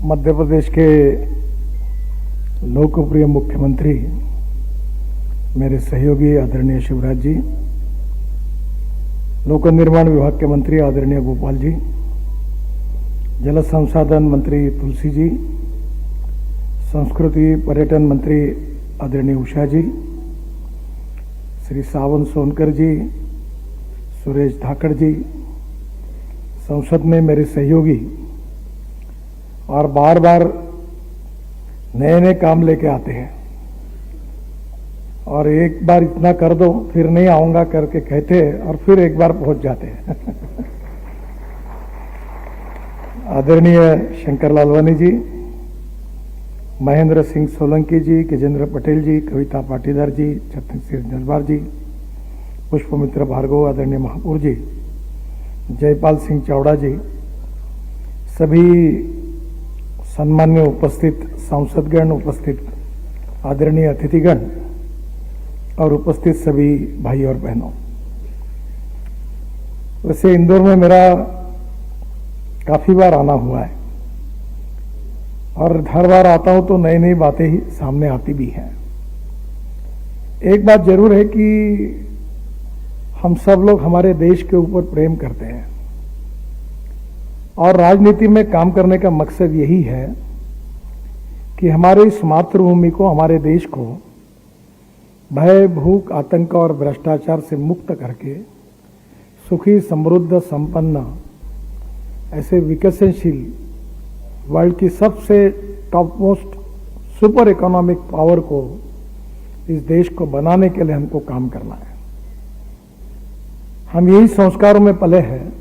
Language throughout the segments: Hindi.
मध्य प्रदेश के लोकप्रिय मुख्यमंत्री मेरे सहयोगी आदरणीय शिवराज जी, लोक निर्माण विभाग के मंत्री आदरणीय गोपाल जी, जल संसाधन मंत्री तुलसी जी, संस्कृति पर्यटन मंत्री आदरणीय उषा जी, श्री सावन सोनकर जी, सुरेश धाकड़ जी, संसद में मेरे सहयोगी और बार बार नए नए काम लेके आते हैं और एक बार इतना कर दो फिर नहीं आऊंगा करके कहते हैं और फिर एक बार पहुंच जाते हैं। आदरणीय शंकर लालवानी जी, महेंद्र सिंह सोलंकी जी, गजेंद्र पटेल जी, कविता पाटीदार जी, छत्तीस सिंह दरबार जी, पुष्पमित्र भार्गव, आदरणीय महापौर जी, जयपाल सिंह चावड़ा जी, सभी सम्मान्य उपस्थित सांसदगण, उपस्थित आदरणीय अतिथिगण और उपस्थित सभी भाई और बहनों। वैसे इंदौर में मेरा काफी बार आना हुआ है और हर बार आता हूं तो नई नई बातें ही सामने आती भी हैं। एक बात जरूर है कि हम सब लोग हमारे देश के ऊपर प्रेम करते हैं और राजनीति में काम करने का मकसद यही है कि हमारे इस मातृभूमि को, हमारे देश को भय, भूख, आतंक और भ्रष्टाचार से मुक्त करके सुखी, समृद्ध, संपन्न, ऐसे विकसनशील वर्ल्ड की सबसे top most super economic power को, इस देश को बनाने के लिए हमको काम करना है। हम यही संस्कारों में पले हैं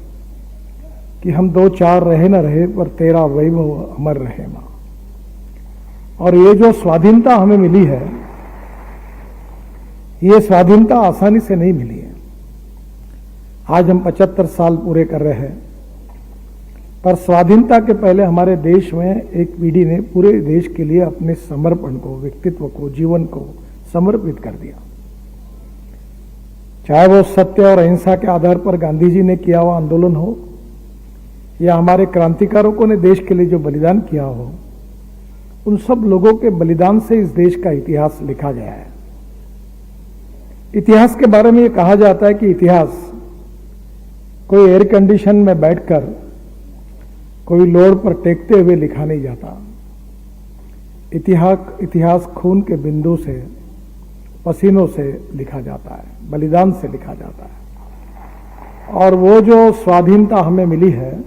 कि हम 2-4 रहे न रहे पर तेरा वैभव अमर रहे मां। और ये जो स्वाधीनता हमें मिली है, ये स्वाधीनता आसानी से नहीं मिली है। आज हम 75 साल पूरे कर रहे हैं, पर स्वाधीनता के पहले हमारे देश में एक पीढ़ी ने पूरे देश के लिए अपने समर्पण को, व्यक्तित्व को, जीवन को समर्पित कर दिया। चाहे वो सत्य और अहिंसा के आधार पर गांधी जी ने किया हुआ आंदोलन हो या हमारे क्रांतिकारों ने देश के लिए जो बलिदान किया हो, उन सब लोगों के बलिदान से इस देश का इतिहास लिखा गया है। इतिहास के बारे में ये कहा जाता है कि इतिहास कोई एयर कंडीशन में बैठकर कोई लोड पर टेकते हुए लिखा नहीं जाता। इतिहास खून के बिंदु से, पसीनों से लिखा जाता है, बलिदान से लिखा जाता है। और वो जो स्वाधीनता हमें मिली है,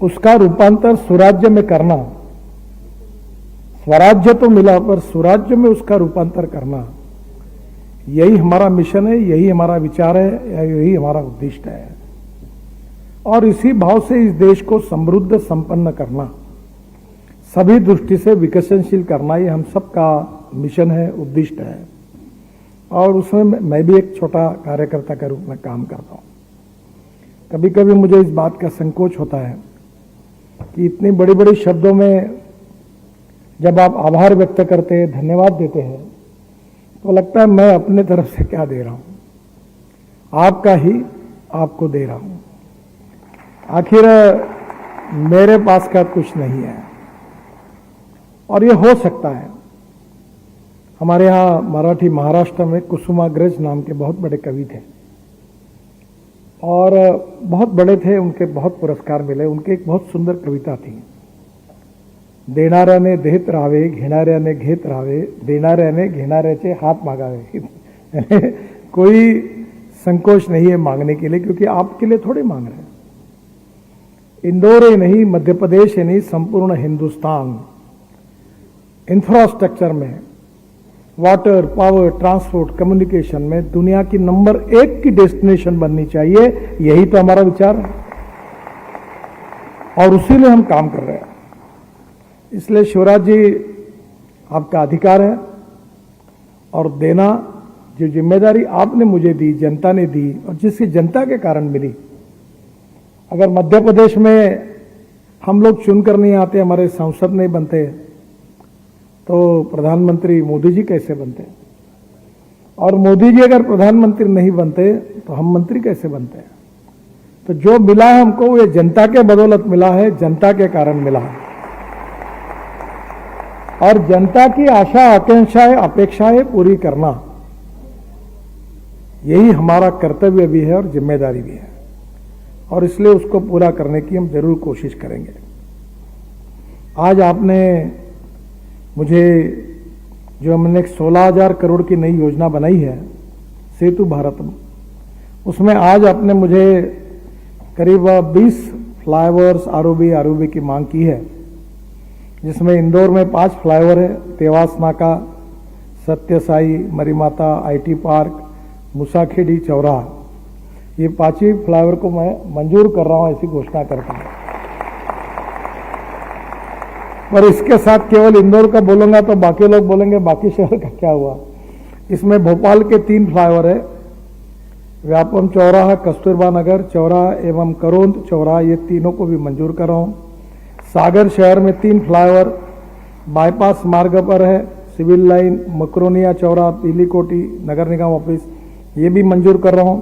उसका रूपांतर सुराज्य में करना, स्वराज्य तो मिला पर सुराज्य में उसका रूपांतर करना, यही हमारा मिशन है, यही हमारा विचार है, यही हमारा उद्देश्य है। और इसी भाव से इस देश को समृद्ध, संपन्न करना, सभी दृष्टि से विकसनशील करना, ये हम सबका मिशन है, उद्देश्य है। और उसमें मैं भी एक छोटा कार्यकर्ता के रूप में काम करता हूं। कभी कभी मुझे इस बात का संकोच होता है कि इतनी बड़ी बड़ी शब्दों में जब आप आभार व्यक्त करते हैं, धन्यवाद देते हैं, तो लगता है मैं अपने तरफ से क्या दे रहा हूं, आपका ही आपको दे रहा हूं। आखिर मेरे पास का कुछ नहीं है। और ये हो सकता है। हमारे यहाँ मराठी महाराष्ट्र में कुसुमाग्रज नाम के बहुत बड़े कवि थे और बहुत बड़े थे, उनके बहुत पुरस्कार मिले। उनकी एक बहुत सुंदर कविता थी, देणाऱ्याने देत राहावे, घेणाऱ्याने घेत राहावे, देणाऱ्याने घेणाऱ्याचे हाथ मागावे। कोई संकोच नहीं है मांगने के लिए, क्योंकि आपके लिए थोड़े मांग रहे हैं। इंदौर ही नहीं, मध्य प्रदेश ही नहीं, संपूर्ण हिंदुस्तान इंफ्रास्ट्रक्चर में, वाटर, पावर, ट्रांसपोर्ट, कम्युनिकेशन में दुनिया की नंबर 1 की डेस्टिनेशन बननी चाहिए। यही तो हमारा विचार है और उसी लिए हम काम कर रहे हैं। इसलिए शिवराज जी, आपका अधिकार है और देना, जो जिम्मेदारी आपने मुझे दी, जनता ने दी और जिसकी जनता के कारण मिली। अगर मध्य प्रदेश में हम लोग चुनकर नहीं आते, हमारे सांसद नहीं बनते, तो प्रधानमंत्री मोदी जी कैसे बनते? और मोदी जी अगर प्रधानमंत्री नहीं बनते तो हम मंत्री कैसे बनते हैं? तो जो मिला है हमको, ये जनता के बदौलत मिला है, जनता के कारण मिला है। और जनता की आशा आकांक्षाएं अपेक्षाएं पूरी करना, यही हमारा कर्तव्य भी है और जिम्मेदारी भी है, और इसलिए उसको पूरा करने की हम जरूर कोशिश करेंगे। आज आपने मुझे जो हमने 16,000 करोड़ की नई योजना बनाई है सेतु भारत, उसमें आज आपने मुझे करीब 20 फ्लाईओवर्स आरओबी की मांग की है, जिसमें इंदौर में 5 फ्लाईओवर है, देवास नाका, सत्यसाई, मरीमाता, आईटी पार्क, मुसाखेड़ी, चौराहा, ये 5 ही फ्लाईओवर को मैं मंजूर कर रहा हूं, ऐसी घोषणा करता हूं। पर इसके साथ केवल इंदौर का बोलूंगा तो बाकी लोग बोलेंगे बाकी शहर का क्या हुआ। इसमें भोपाल के 3 फ्लाईओवर है, व्यापम चौराहा, कस्तूरबा नगर चौराहा एवं करोंद चौराहा, ये तीनों को भी मंजूर कर रहा हूं। सागर शहर में 3 फ्लाईओवर बाईपास मार्ग पर है, सिविल लाइन, मकरोनिया चौराहा, पीली कोठी, नगर निगम ऑफिस, ये भी मंजूर कर रहा हूं।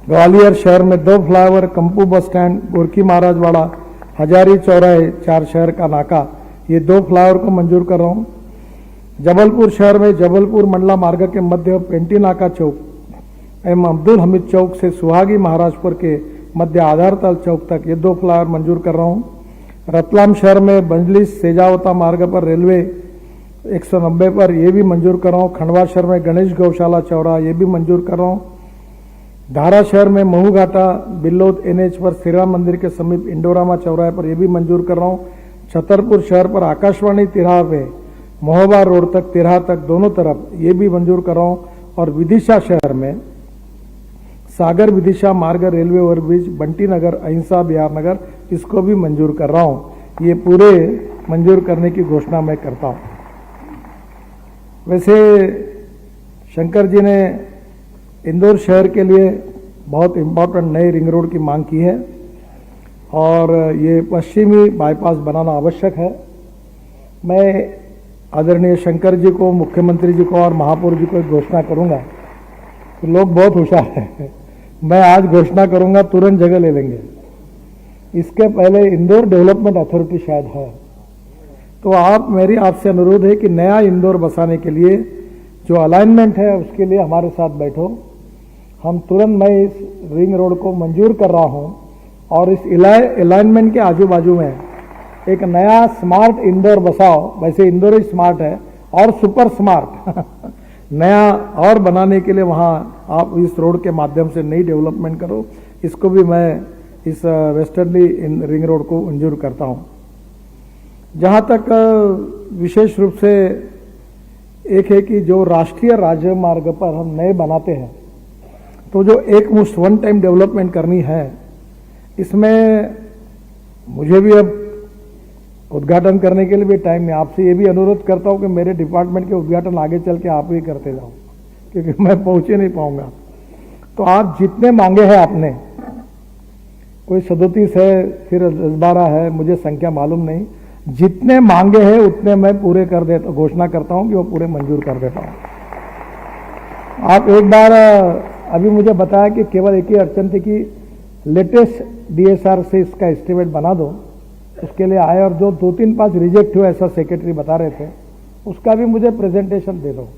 ग्वालियर शहर में 2 फ्लाईओवर, कंपू बस स्टैंड, गोरखी महाराजवाड़ा, हजारी चौराहे, 4 शहर का नाका, ये 2 फ्लाईओवर को मंजूर कर रहा हूं। जबलपुर शहर में जबलपुर मंडला मार्ग के मध्य पेंटी नाका चौक एवं अब्दुल हमीद चौक से सुहागी महाराजपुर के मध्य आधारताल चौक तक, ये 2 फ्लाईओवर मंजूर कर रहा हूं। रतलाम शहर में बंजलिस सेजावता मार्ग पर रेलवे 190 पर, ये भी मंजूर कर रहा हूं। खंडवा शहर में गणेश गौशाला चौराहा, ये भी मंजूर कर रहा हूं। धारा शहर में महू घाटा बिल्लोद एनएच पर श्री राम मंदिर के समीप इंडोरामा चौराहे पर, ये भी मंजूर कर रहा हूं। छतरपुर शहर पर आकाशवाणी तिराहा पे महोबा रोड तक, तिराहा तक दोनों तरफ, ये भी मंजूर कर रहा हूं। और विदिशा शहर में सागर विदिशा मार्ग रेलवे ओवरब्रिज, बंटी नगर, अहिंसा बिहार नगर, इसको भी मंजूर कर रहा हूं। ये पूरे मंजूर करने की घोषणा मैं करता हूं। वैसे शंकर जी ने इंदौर शहर के लिए बहुत इंपॉर्टेंट नए रिंग रोड की मांग की है, और ये पश्चिमी बाईपास बनाना आवश्यक है। मैं आदरणीय शंकर जी को, मुख्यमंत्री जी को और महापौर जी को एक घोषणा करूंगा कि लोग बहुत होशियार हैं, मैं आज घोषणा करूंगा तुरंत जगह ले लेंगे। इसके पहले इंदौर डेवलपमेंट अथॉरिटी शायद है, तो मेरी आपसे अनुरोध है कि नया इंदौर बसाने के लिए जो अलाइनमेंट है उसके लिए हमारे साथ बैठो। हम तुरंत, मैं इस रिंग रोड को मंजूर कर रहा हूं, और इस अलाइनमेंट के आजू बाजू में एक नया स्मार्ट इंदौर बसाओ। वैसे इंदौर ही स्मार्ट है और सुपर स्मार्ट नया और बनाने के लिए वहां आप इस रोड के माध्यम से नई डेवलपमेंट करो। इसको भी मैं इस वेस्टर्नली रिंग रोड को मंजूर करता हूं। जहां तक विशेष रूप से एक है कि जो राष्ट्रीय राजमार्ग पर हम नए बनाते हैं, तो जो एक मुश्त वन टाइम डेवलपमेंट करनी है, इसमें मुझे भी अब उद्घाटन करने के लिए भी टाइम नहीं। आपसे ये भी अनुरोध करता हूं कि मेरे डिपार्टमेंट के उद्घाटन आगे चल के आप ही करते जाओ, क्योंकि मैं पहुंचे नहीं पाऊंगा। तो आप जितने मांगे हैं आपने, कोई 37 है, फिर 12 है, मुझे संख्या मालूम नहीं, जितने मांगे हैं उतने मैं पूरे कर देता, घोषणा करता हूं कि वो पूरे मंजूर कर देता हूं। आप एक बार अभी मुझे बताया कि केवल एक ही अड़चन थी कि लेटेस्ट डीएसआर से इसका एस्टिमेट बना दो, उसके लिए आए, और जो 2-3-5 रिजेक्ट हुए ऐसा सेक्रेटरी बता रहे थे, उसका भी मुझे प्रेजेंटेशन दे दो,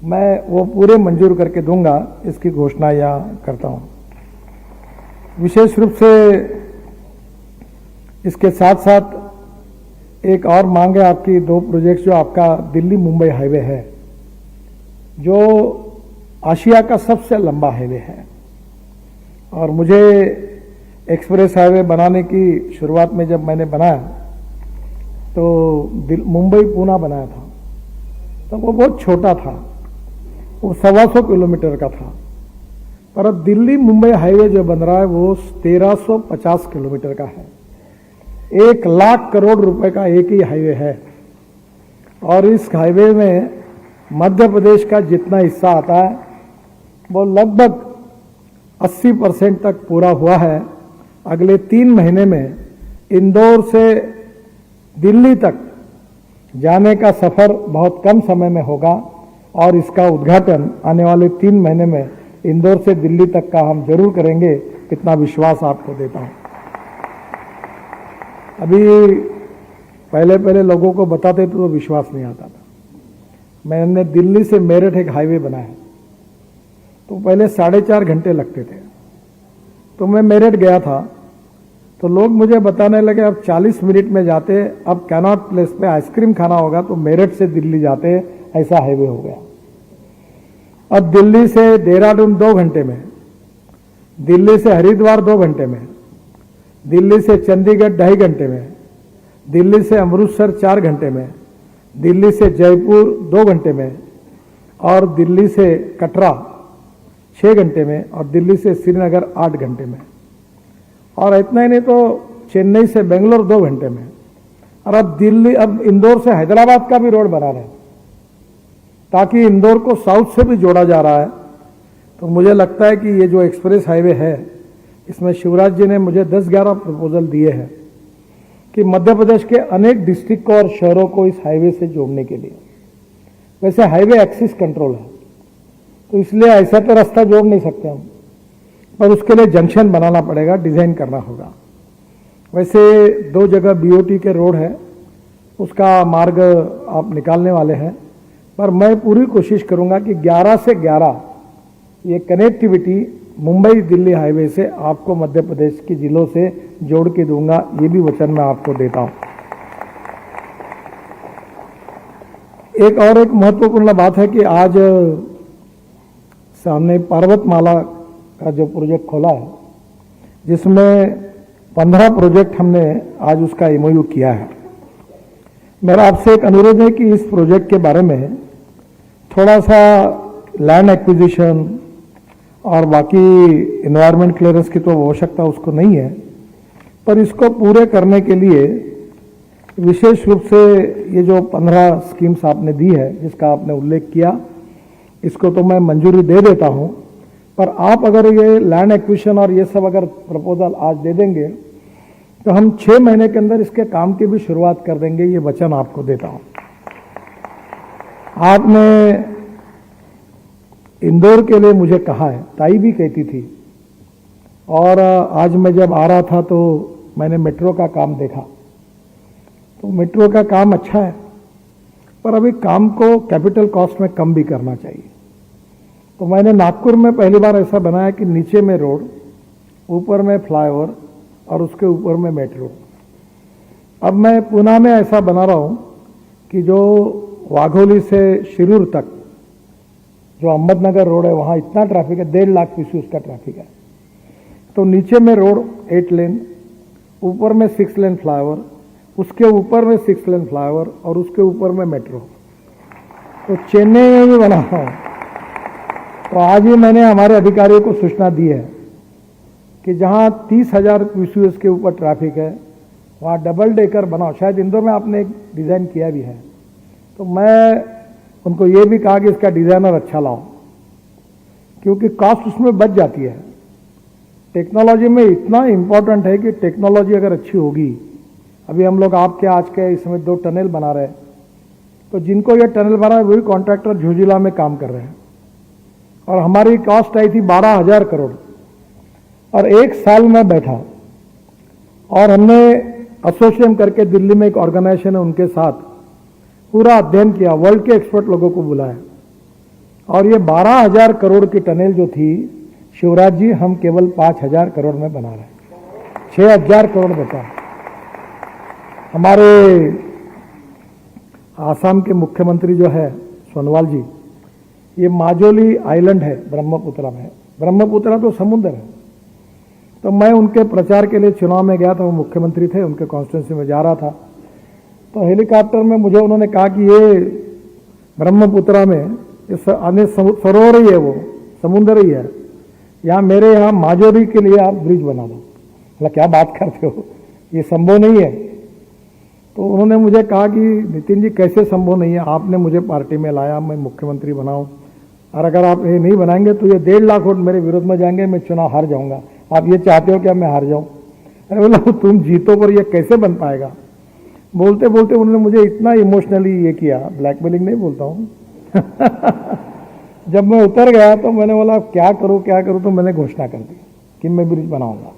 मैं वो पूरे मंजूर करके दूंगा। इसकी घोषणा यहाँ करता हूं। विशेष रूप से इसके साथ साथ एक और मांग है आपकी, 2 प्रोजेक्ट, जो आपका दिल्ली मुंबई हाईवे है, जो आशिया का सबसे लंबा हाईवे है, और मुझे एक्सप्रेस हाईवे बनाने की शुरुआत में जब मैंने बनाया तो मुंबई पूना बनाया था, तो वो बहुत छोटा था, वो 125 किलोमीटर का था। पर अब दिल्ली मुंबई हाईवे जो बन रहा है वो 1350 किलोमीटर का है। 1 लाख करोड़ रुपए का एक ही हाईवे है, और इस हाईवे में मध्य प्रदेश का जितना हिस्सा आता है वो लगभग 80% तक पूरा हुआ है। अगले 3 महीने में इंदौर से दिल्ली तक जाने का सफर बहुत कम समय में होगा, और इसका उद्घाटन आने वाले 3 महीने में इंदौर से दिल्ली तक का हम जरूर करेंगे, इतना विश्वास आपको देता हूं। अभी पहले पहले लोगों को बताते तो विश्वास नहीं आता था। मैंने दिल्ली से मेरठ एक हाईवे बनाया, तो पहले 4.5 घंटे लगते थे। तो मैं मेरठ गया था, तो लोग मुझे बताने लगे अब 40 मिनट में जाते, अब कैनॉट प्लेस पे आइसक्रीम खाना होगा तो मेरठ से दिल्ली जाते, ऐसा हाईवे हो गया। अब दिल्ली से देहरादून 2 घंटे में, दिल्ली से हरिद्वार 2 घंटे में, दिल्ली से चंडीगढ़ 2.5 घंटे में, दिल्ली से अमृतसर 4 घंटे में, दिल्ली से जयपुर 2 घंटे में, और दिल्ली से कटरा 6 घंटे में, और दिल्ली से श्रीनगर 8 घंटे में। और इतना ही नहीं तो चेन्नई से बेंगलोर 2 घंटे में। और अब इंदौर से हैदराबाद का भी रोड बना रहे हैं, ताकि इंदौर को साउथ से भी जोड़ा जा रहा है। तो मुझे लगता है कि ये जो एक्सप्रेस हाईवे है, इसमें शिवराज जी ने मुझे 10-11 प्रपोजल दिए हैं कि मध्य प्रदेश के अनेक डिस्ट्रिक्ट को और शहरों को इस हाईवे से जोड़ने के लिए। वैसे हाईवे एक्सिस कंट्रोल है, तो इसलिए ऐसा तो रास्ता जोड़ नहीं सकते हम, पर उसके लिए जंक्शन बनाना पड़ेगा, डिजाइन करना होगा। वैसे 2 जगह बीओटी के रोड है, उसका मार्ग आप निकालने वाले हैं, पर मैं पूरी कोशिश करूंगा कि 11 से 11 ये कनेक्टिविटी मुंबई दिल्ली हाईवे से आपको मध्य प्रदेश के जिलों से जोड़ के दूंगा, ये भी वचन मैं आपको देता हूं। एक महत्वपूर्ण बात है कि आज सामने पर्वतमाला का जो प्रोजेक्ट खोला है, जिसमें 15 प्रोजेक्ट हमने आज उसका एमओयू किया है। मेरा आपसे एक अनुरोध है कि इस प्रोजेक्ट के बारे में थोड़ा सा लैंड एक्विजिशन और बाकी एनवायरमेंट क्लियरेंस की तो आवश्यकता उसको नहीं है, पर इसको पूरे करने के लिए विशेष रूप से ये जो 15 स्कीम्स आपने दी है, जिसका आपने उल्लेख किया, इसको तो मैं मंजूरी दे देता हूं। पर आप अगर ये लैंड एक्विजिशन और ये सब अगर प्रपोजल आज दे देंगे, तो हम 6 महीने के अंदर इसके काम की भी शुरुआत कर देंगे, ये वचन आपको देता हूं। आपने इंदौर के लिए मुझे कहा है, ताई भी कहती थी, और आज मैं जब आ रहा था तो मैंने मेट्रो का काम देखा, तो मेट्रो का काम अच्छा है, पर अभी काम को कैपिटल कॉस्ट में कम भी करना चाहिए। तो मैंने नागपुर में पहली बार ऐसा बनाया कि नीचे में रोड, ऊपर में फ्लाईओवर और उसके ऊपर में मेट्रो। अब मैं पुणे में ऐसा बना रहा हूं कि जो वाघोली से शिरूर तक जो अहमदनगर रोड है, वहां इतना ट्रैफिक है, 1.5 लाख पीसी उसका ट्रैफिक है। तो नीचे में रोड 8 लेन, ऊपर में 6 लेन फ्लाईओवर, उसके ऊपर में 6 लेन फ्लाईओवर और उसके ऊपर में मेट्रो। तो चेन्नई में भी बना रहा हूं। तो आज ही मैंने हमारे अधिकारियों को सूचना दी है कि जहां 30,000 पीसीएस के ऊपर ट्रैफिक है, वहां डबल डेकर बनाओ। शायद इंदौर में आपने एक डिजाइन किया भी है, तो मैं उनको ये भी कहा कि इसका डिजाइनर अच्छा लाओ, क्योंकि कॉस्ट उसमें बच जाती है। टेक्नोलॉजी में इतना इंपॉर्टेंट है कि टेक्नोलॉजी अगर अच्छी होगी, अभी हम लोग आपके आज के इसमें 2 टनल बना रहे हैं, तो जिनको ये टनल बना है वही कॉन्ट्रैक्टर झुजिला में काम कर रहे हैं, और हमारी कॉस्ट आई थी 12,000 करोड़। और 1 साल में बैठा और हमने एसोसिएशन करके दिल्ली में एक ऑर्गेनाइजेशन है, उनके साथ पूरा अध्ययन किया, वर्ल्ड के एक्सपर्ट लोगों को बुलाया, और ये 12,000 करोड़ की टनल जो थी, शिवराज जी हम केवल 5,000 करोड़ में बना रहे हैं, 6,000 करोड़ बचा। हमारे आसाम के मुख्यमंत्री जो है सोनोवाल जी, ये माजोली आइलैंड है ब्रह्मपुत्र में, ब्रह्मपुत्र तो समुद्र है। तो मैं उनके प्रचार के लिए चुनाव में गया था, वो मुख्यमंत्री थे, उनके कॉन्स्टिट्यूंसी में जा रहा था। तो हेलीकॉप्टर में मुझे उन्होंने कहा कि ये ब्रह्मपुत्र में अन्य सरोवर ही है, वो समुद्र ही है, यहाँ मेरे यहाँ माजोली के लिए आप ब्रिज बना दो। मतलब क्या बात करते हो, ये संभव नहीं है। तो उन्होंने मुझे कहा कि नितिन जी कैसे संभव नहीं है, आपने मुझे पार्टी में लाया, मैं मुख्यमंत्री बनाऊं, और अगर आप ये नहीं बनाएंगे तो ये 1.5 लाख वोट मेरे विरोध में जाएंगे, मैं चुनाव हार जाऊंगा। आप ये चाहते हो क्या मैं हार जाऊं? अरे बोला तुम जीतो पर ये कैसे बन पाएगा। बोलते बोलते उन्होंने मुझे इतना इमोशनली ये किया, ब्लैकमेलिंग नहीं बोलता हूँ जब मैं उतर गया तो मैंने बोला क्या करूं, तो मैंने घोषणा कर दी कि मैं ब्रिज बनाऊंगा।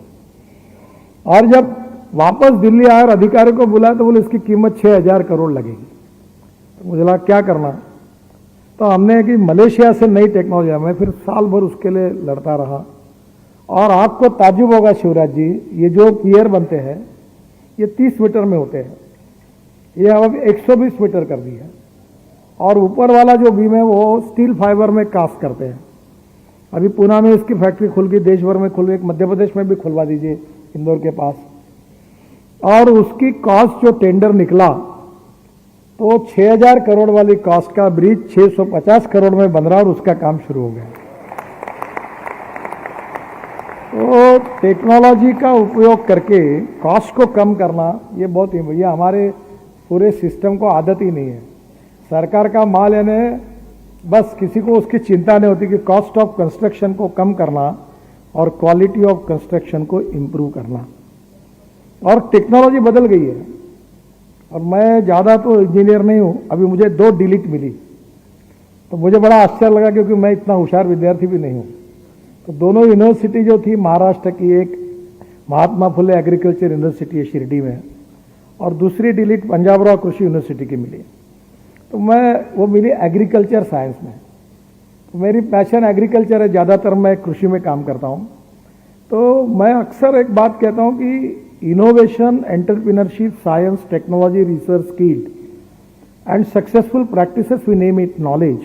और जब वापस दिल्ली आया और अधिकारी को बुलाया तो बोले इसकी कीमत 6,000 करोड़ लगेगी। तो मुझे लगा क्या करना, तो हमने कि मलेशिया से नई टेक्नोलॉजी है। मैं फिर साल भर उसके लिए लड़ता रहा। और आपको ताज्जुब होगा शिवराज जी, ये जो पियर बनते हैं ये 30 मीटर में होते हैं, ये अब 120 मीटर कर दिया है। और ऊपर वाला जो बीम है वो स्टील फाइबर में कास्ट करते हैं। अभी पूना में इसकी फैक्ट्री खुल गई, देश भर में खुल गई, मध्य प्रदेश में भी खुलवा दीजिए इंदौर के पास। और उसकी कॉस्ट जो टेंडर निकला तो 6,000 करोड़ वाली कॉस्ट का ब्रिज 650 करोड़ में बन रहा और उसका काम शुरू हो गया। तो टेक्नोलॉजी का उपयोग करके कॉस्ट को कम करना ये बहुत ही, ये हमारे पूरे सिस्टम को आदत ही नहीं है। सरकार का माल यानी बस किसी को उसकी चिंता नहीं होती कि कॉस्ट ऑफ कंस्ट्रक्शन को कम करना और क्वालिटी ऑफ कंस्ट्रक्शन को इम्प्रूव करना। और टेक्नोलॉजी बदल गई है। और मैं ज़्यादा तो इंजीनियर नहीं हूँ, अभी मुझे 2 डिलीट मिली तो मुझे बड़ा आश्चर्य लगा, क्योंकि मैं इतना होशियार विद्यार्थी भी नहीं हूँ। तो दोनों यूनिवर्सिटी जो थी महाराष्ट्र की, एक महात्मा फुले एग्रीकल्चर यूनिवर्सिटी है शिरडी में, और दूसरी डिलीट पंजाबराव कृषि यूनिवर्सिटी की मिली। तो मैं वो मिली एग्रीकल्चर साइंस में। तो मेरी पैशन एग्रीकल्चर है, ज़्यादातर मैं कृषि में काम करता हूँ। तो मैं अक्सर एक बात कहता हूँ कि innovation, entrepreneurship, science, technology, research, skill and successful practices we name it knowledge,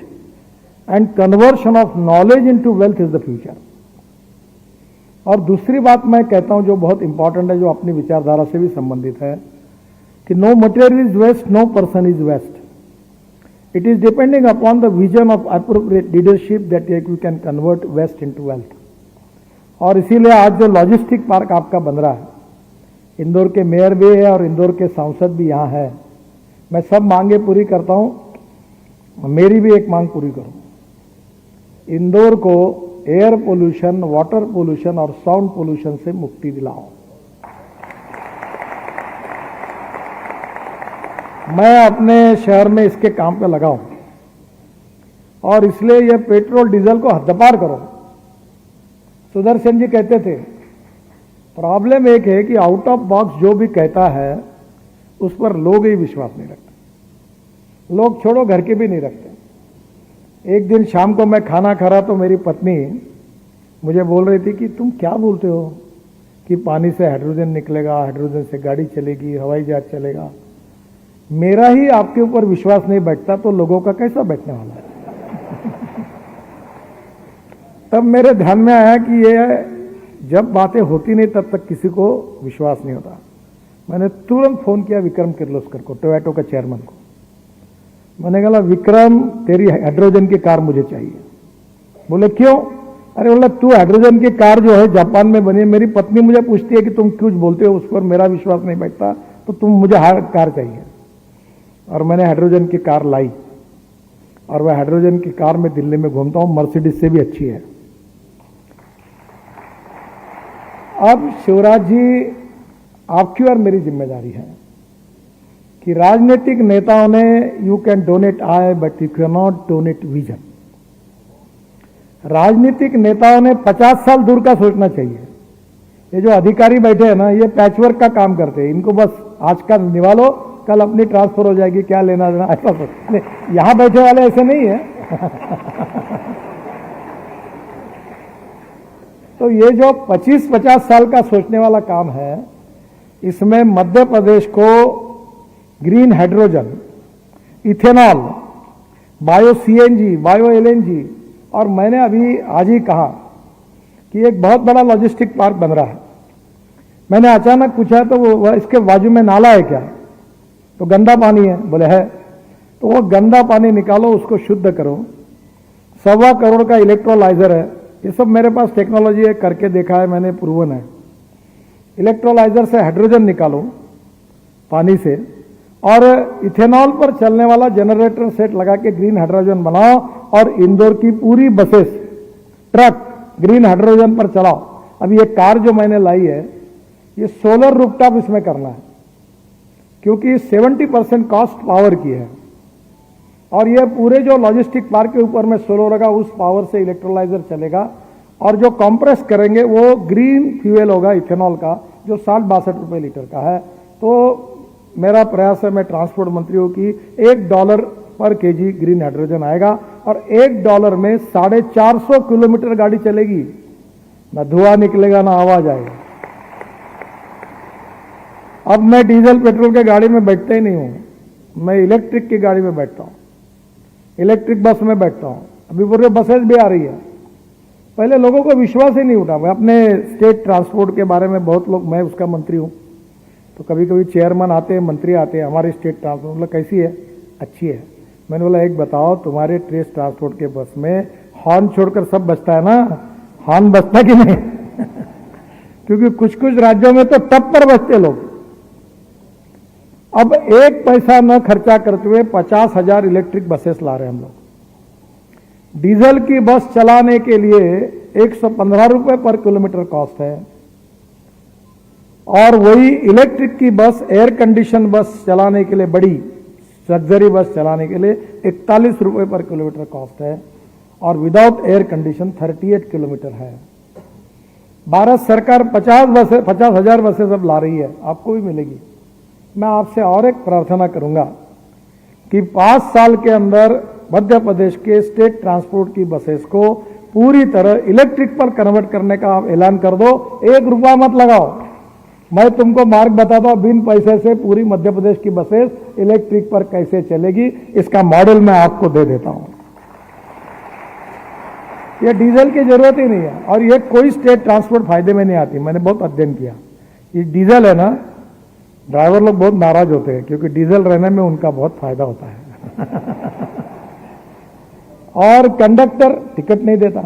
and conversion of knowledge into wealth is the future. और दूसरी बात मैं कहता हूं जो बहुत इंपॉर्टेंट है, जो अपनी विचारधारा से भी संबंधित है, कि no material is waste, no person is waste. It is depending upon the vision of appropriate leadership that you can convert waste into wealth. और इसीलिए आज जो लॉजिस्टिक पार्क आपका बन रहा है, इंदौर के मेयर भी है और इंदौर के सांसद भी यहाँ है। मैं सब मांगे पूरी करता हूँ, मेरी भी एक मांग पूरी करूँ। इंदौर को एयर पोल्यूशन, वाटर पोल्यूशन और साउंड पोल्यूशन से मुक्ति दिलाओ। मैं अपने शहर में इसके काम पे लगाऊं और इसलिए यह पेट्रोल डीजल को हद्दपार करो। सुदर्शन जी कहते थे, प्रॉब्लम एक है कि आउट ऑफ बॉक्स जो भी कहता है उस पर लोग ही विश्वास नहीं रखते। लोग छोड़ो घर के भी नहीं रखते। एक दिन शाम को मैं खाना खा रहा तो मेरी पत्नी मुझे बोल रही थी कि तुम क्या बोलते हो कि पानी से हाइड्रोजन निकलेगा, हाइड्रोजन से गाड़ी चलेगी, हवाई जहाज चलेगा। मेरा ही आपके ऊपर विश्वास नहीं बैठता तो लोगों का कैसा बैठने वाला है। तब मेरे ध्यान में आया कि ये जब बातें होती नहीं तब तक किसी को विश्वास नहीं होता। मैंने तुरंत फोन किया विक्रम किर्लोस्कर को, टोयोटो का चेयरमैन को। मैंने कहा विक्रम, तेरी हाइड्रोजन की कार मुझे चाहिए। बोले क्यों? अरे बोला तू हाइड्रोजन की कार जो है जापान में बनी है, मेरी पत्नी मुझे पूछती है कि तुम क्यों बोलते हो उस पर, मेरा विश्वास नहीं बैठता तो तुम मुझे कार चाहिए। और मैंने हाइड्रोजन की कार लाई और वह हाइड्रोजन की कार में दिल्ली में घूमता हूं, मर्सिडीज से भी अच्छी है। अब शिवराज जी, आपकी और मेरी जिम्मेदारी है कि राजनीतिक नेताओं ने you can donate I but you can not donate vision. राजनीतिक नेताओं ने 50 साल दूर का सोचना चाहिए। ये जो अधिकारी बैठे हैं ना, ये पैचवर्क का काम करते हैं। इनको बस आज का निभालो, कल अपनी ट्रांसफर हो जाएगी, क्या लेना देना, ऐसा सोच। यहां बैठे वाले ऐसे नहीं है। तो ये जो 25-50 साल का सोचने वाला काम है, इसमें मध्य प्रदेश को green hydrogen, ethanol, bio CNG, bio LNG, और मैंने अभी आज ही कहा कि एक बहुत बड़ा लॉजिस्टिक पार्क बन रहा है। मैंने अचानक पूछा तो वो इसके बाजू में नाला है क्या? तो गंदा पानी है। बोले है। तो वो गंदा पानी निकालो, उसको शुद्ध करो। 1.25 करोड़ का इलेक्ट्रोलाइजर है। ये सब मेरे पास टेक्नोलॉजी है, करके देखा है मैंने, प्रूवन है। इलेक्ट्रोलाइजर से हाइड्रोजन निकालो पानी से, और इथेनॉल पर चलने वाला जनरेटर सेट लगा के ग्रीन हाइड्रोजन बनाओ, और इंदौर की पूरी बसेस, ट्रक ग्रीन हाइड्रोजन पर चलाओ। अभी ये कार जो मैंने लाई है, ये सोलर रूफटॉप इसमें करना है, क्योंकि 70% कॉस्ट पावर की है। और ये पूरे जो लॉजिस्टिक पार्क के ऊपर में सोलर लगा, उस पावर से इलेक्ट्रोलाइजर चलेगा, और जो कंप्रेस करेंगे वो ग्रीन फ्यूल होगा इथेनॉल का, जो 60-62 रुपये लीटर का है। तो मेरा प्रयास है, मैं ट्रांसपोर्ट मंत्री हूं, कि $1 पर केजी ग्रीन हाइड्रोजन आएगा और $1 में 450 किलोमीटर गाड़ी चलेगी, ना धुआं निकलेगा ना आवाज आएगा। अब मैं डीजल पेट्रोल के गाड़ी में बैठता ही नहीं हूं, मैं इलेक्ट्रिक की गाड़ी में बैठता हूं, इलेक्ट्रिक बस में बैठता हूं। अभी पूरे बसेस भी आ रही है। पहले लोगों को विश्वास ही नहीं उठा। मैं अपने स्टेट ट्रांसपोर्ट के बारे में बहुत लोग, मैं उसका मंत्री हूं, तो कभी कभी चेयरमैन आते हैं, मंत्री आते हैं, हमारी स्टेट ट्रांसपोर्ट, मतलब कैसी है? अच्छी है। मैंने बोला एक बताओ, तुम्हारे ट्रेस ट्रांसपोर्ट के बस में हॉर्न छोड़कर सब बजता है ना? हॉर्न बजता कि नहीं? क्योंकि कुछ कुछ राज्यों में तो टप पर बजते लोग। अब 1 पैसा न खर्चा करते हुए 50,000 इलेक्ट्रिक बसेस ला रहे हैं हम लोग। डीजल की बस चलाने के लिए 115 रुपए पर किलोमीटर कॉस्ट है, और वही इलेक्ट्रिक की बस, एयर कंडीशन बस चलाने के लिए, बड़ी लग्जरी बस चलाने के लिए 41 रुपए पर किलोमीटर कॉस्ट है, और विदाउट एयर कंडीशन 38 किलोमीटर है। भारत सरकार 50,000 बसें सब ला रही है, आपको भी मिलेगी। मैं आपसे और एक प्रार्थना करूंगा कि 5 साल के अंदर मध्य प्रदेश के स्टेट ट्रांसपोर्ट की बसेस को पूरी तरह इलेक्ट्रिक पर कन्वर्ट करने का आप ऐलान कर दो। 1 रुपया मत लगाओ, मैं तुमको मार्ग बताता हूं, बिन पैसे से पूरी मध्य प्रदेश की बसेस इलेक्ट्रिक पर कैसे चलेगी, इसका मॉडल मैं आपको दे देता हूं। ये डीजल की जरूरत ही नहीं है, और ये कोई स्टेट ट्रांसपोर्ट फायदे में नहीं आती। मैंने बहुत अध्ययन किया। ये डीजल है ना, ड्राइवर लोग बहुत नाराज होते हैं, क्योंकि डीजल रहने में उनका बहुत फायदा होता है। और कंडक्टर टिकट नहीं देता।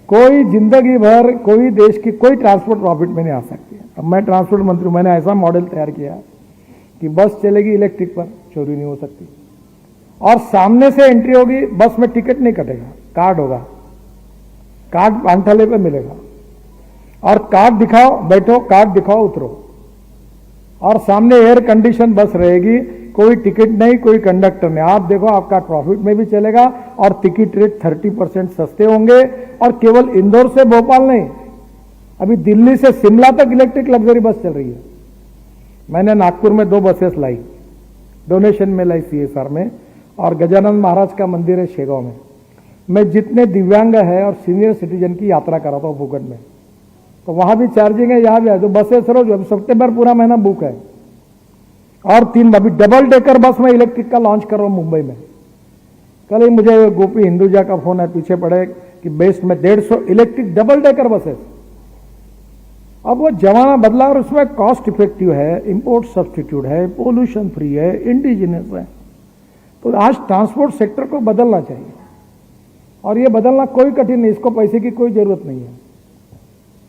कोई जिंदगी भर कोई देश की कोई ट्रांसपोर्ट प्रॉफिट में नहीं आ सकती। अब मैं ट्रांसपोर्ट मंत्री, मैंने ऐसा मॉडल तैयार किया कि बस चलेगी इलेक्ट्रिक पर, चोरी नहीं हो सकती, और सामने से एंट्री होगी, बस में टिकट नहीं कटेगा, कार्ड होगा, कार्ड पांथले पे मिलेगा, और कार्ड दिखाओ बैठो, कार्ड दिखाओ उतरो, और सामने एयर कंडीशन बस रहेगी, कोई टिकट नहीं, कोई कंडक्टर नहीं। आप देखो, आपका प्रॉफिट में भी चलेगा, और टिकट रेट 30% सस्ते होंगे। और केवल इंदौर से भोपाल नहीं, अभी दिल्ली से शिमला तक इलेक्ट्रिक लग्जरी बस चल रही है। मैंने नागपुर में 2 बसेस लाई, डोनेशन में लाई, CSR में, और गजानन महाराज का मंदिर है शेगांव में। मैं जितने दिव्यांग है और सीनियर सिटीजन की यात्रा कराता हूं भूगढ़ में, तो वहां भी चार्जिंग है, यहां भी है। तो बसेस रोज, अभी सितंबर पूरा महीना बुक है, और 3 अभी डबल डेकर बस में इलेक्ट्रिक का लॉन्च कर रहा हूं मुंबई में। कल ही मुझे गोपी हिंदुजा का फोन है, पीछे पड़े कि बेस्ट में 150 इलेक्ट्रिक डबल डेकर बसेस। अब वो जमाना बदला, और उसमें कॉस्ट इफेक्टिव है, इंपोर्ट सब्स्टिट्यूट है, पोल्यूशन फ्री है, इंडिजिनस है। तो आज ट्रांसपोर्ट सेक्टर को बदलना चाहिए, और ये बदलना कोई कठिन नहीं, इसको पैसे की कोई जरूरत नहीं है।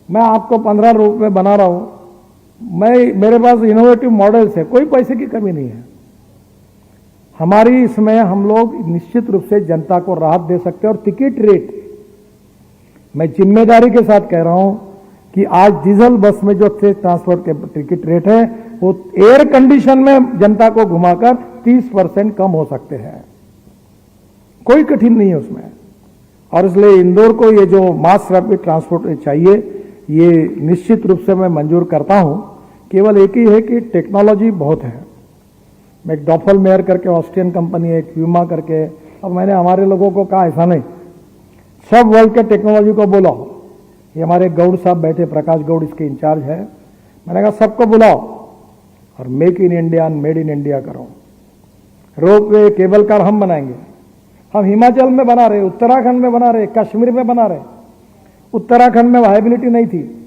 मैं आपको 15 रुपए में बना रहा हूं, मेरे पास इनोवेटिव मॉडल्स है, कोई पैसे की कमी नहीं है हमारी। इसमें हम लोग निश्चित रूप से जनता को राहत दे सकते हैं। और टिकट रेट, मैं जिम्मेदारी के साथ कह रहा हूं कि आज डीजल बस में जो ट्रांसपोर्ट के टिकट रेट है, वो एयर कंडीशन में जनता को घुमाकर 30% कम हो सकते हैं। कोई कठिन नहीं है उसमें। और इसलिए इंदौर को ये जो मास रैपिड ट्रांसपोर्ट चाहिए, ये निश्चित रूप से मैं मंजूर करता हूं। केवल एक ही है कि टेक्नोलॉजी बहुत है। मैं एक डॉफल मेयर करके ऑस्ट्रियन कंपनी है, एक प्यूमा करके, अब मैंने हमारे लोगों को कहा ऐसा नहीं, सब वर्ल्ड के टेक्नोलॉजी को बुलाओ। ये हमारे गौड़ साहब बैठे, प्रकाश गौड़ इसके इंचार्ज है। मैंने कहा सबको बुलाओ और make in India, made in India करो। रोपवे, केबल कार हम बनाएंगे। हम हिमाचल में बना रहे, उत्तराखंड में बना रहे, कश्मीर में बना रहे। उत्तराखंड में वायबिलिटी नहीं थी,